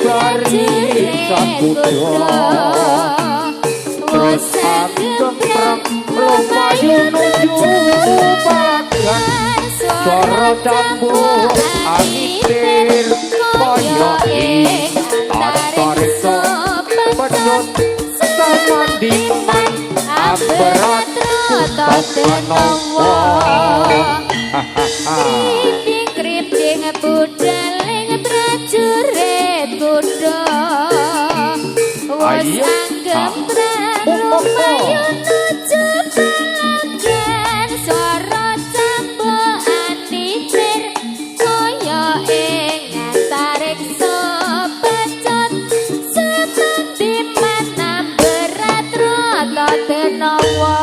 prajurit kuda terus gempreng lumayu nuju pagan swara campur anitir kaya ing antariksa pedhot samandiman aberat tatanewa kriting budaling prajurit kuda wis anggem lumayu nuju palagan swara cambuk anitir kaya ing antariksa pedhot samandiman aberat tatanewa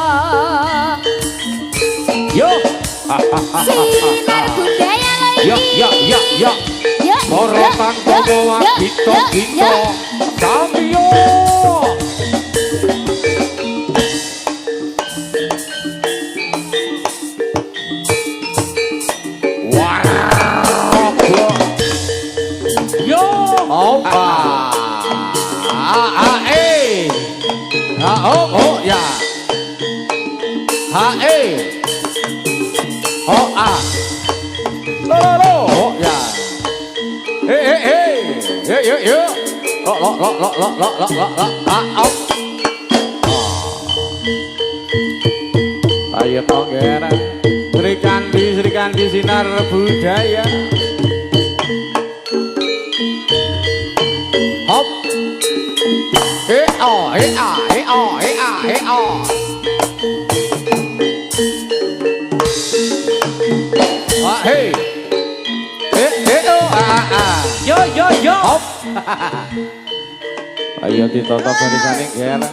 Yo. Sinar budaya lo ini. Ya. Sorotan bawa kita Cambio. Yo. Opa. Ya. Lo ya. Yo. Lo. Ayo tonggera. Sri Kandi sinar budaya. Hop. Hey. Yo. Hop. Ayo ditata barisane ngera.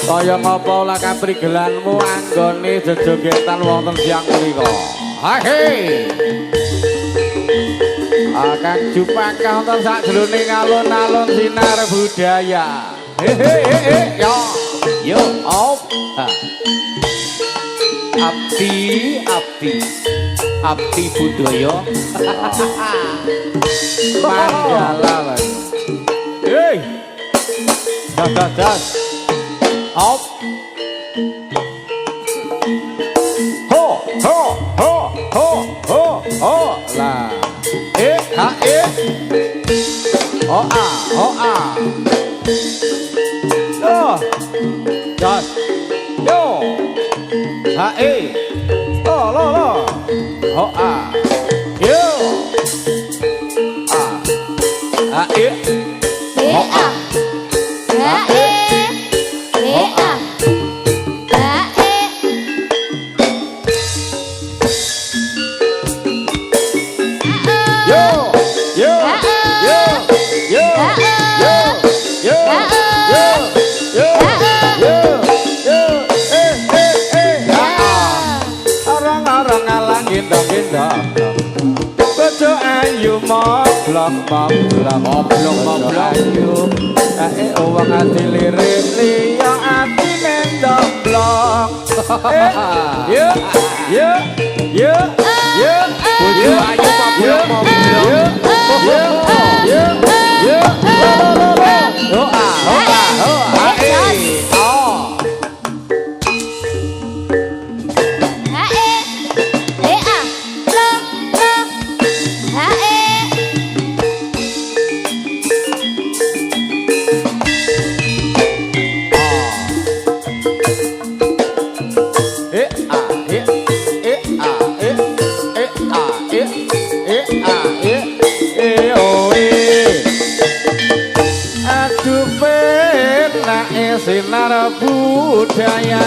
Kaya ngapa olah kaprigelanmu anggone jejogetan wonten siang mriku. Hei. Akang jupakah wonten sajroning alun-alun sinar budaya. Yo. Hop. Abdi budaya Manggala lagi. Hei, das. Hop. Ho. Lah. Ho. Das. Yo. Lo. Ho. Yo. Bejo ayu moblok ayu wong ati lirik liya atine ndomblok yo bojo ayu sinar budaya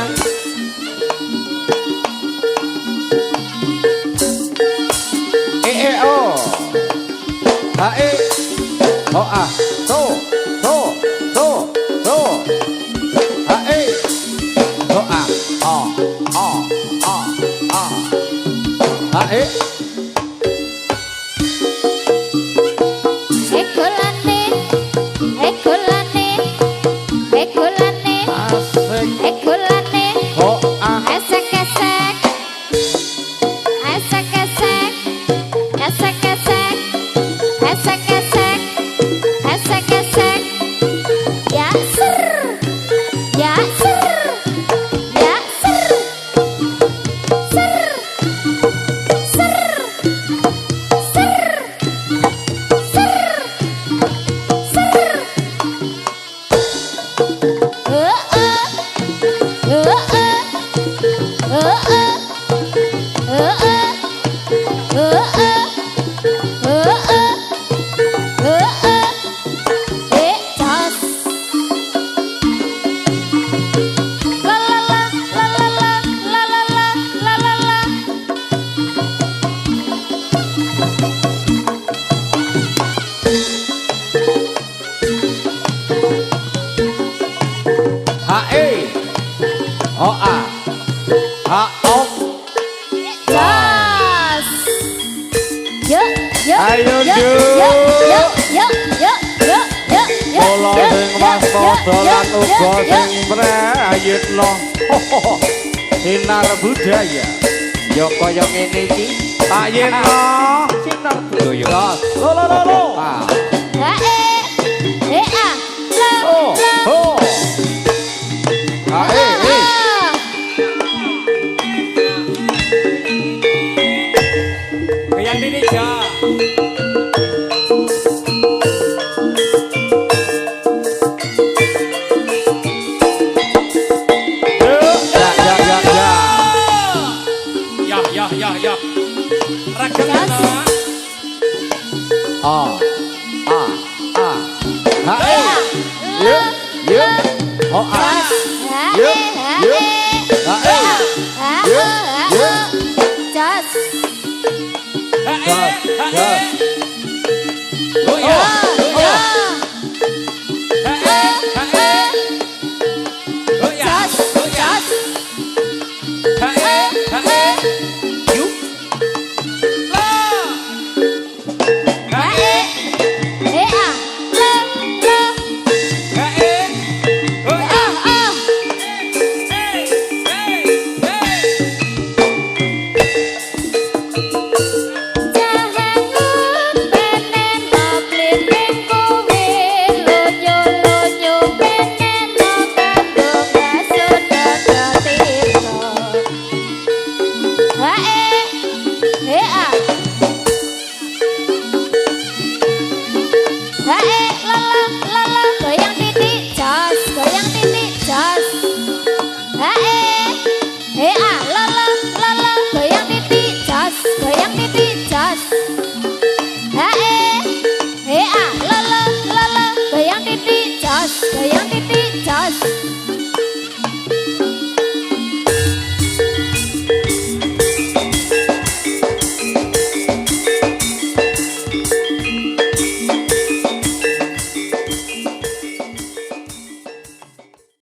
Esek E O A H O Jas. Yuk, yuk. Ayo, yuk, yuk. yuk, yuk, yuk, yuk, yuk, yuk, yuk, Kula yuk, sing yuk, waspada yuk, lan yuk, uga yuk, sing prayitna sinar budaya ya kaya ngene iki ayetna sinar budaya lo ah oh oh Goyang diri ja. Ya. Rakenana. ah ha ye oh ah ye Jas. Oh ya. Jas, jas. Goyang titik jas, goyang titik jas. Goyang titik jas, goyang titik jas. Goyang titik jas, goyang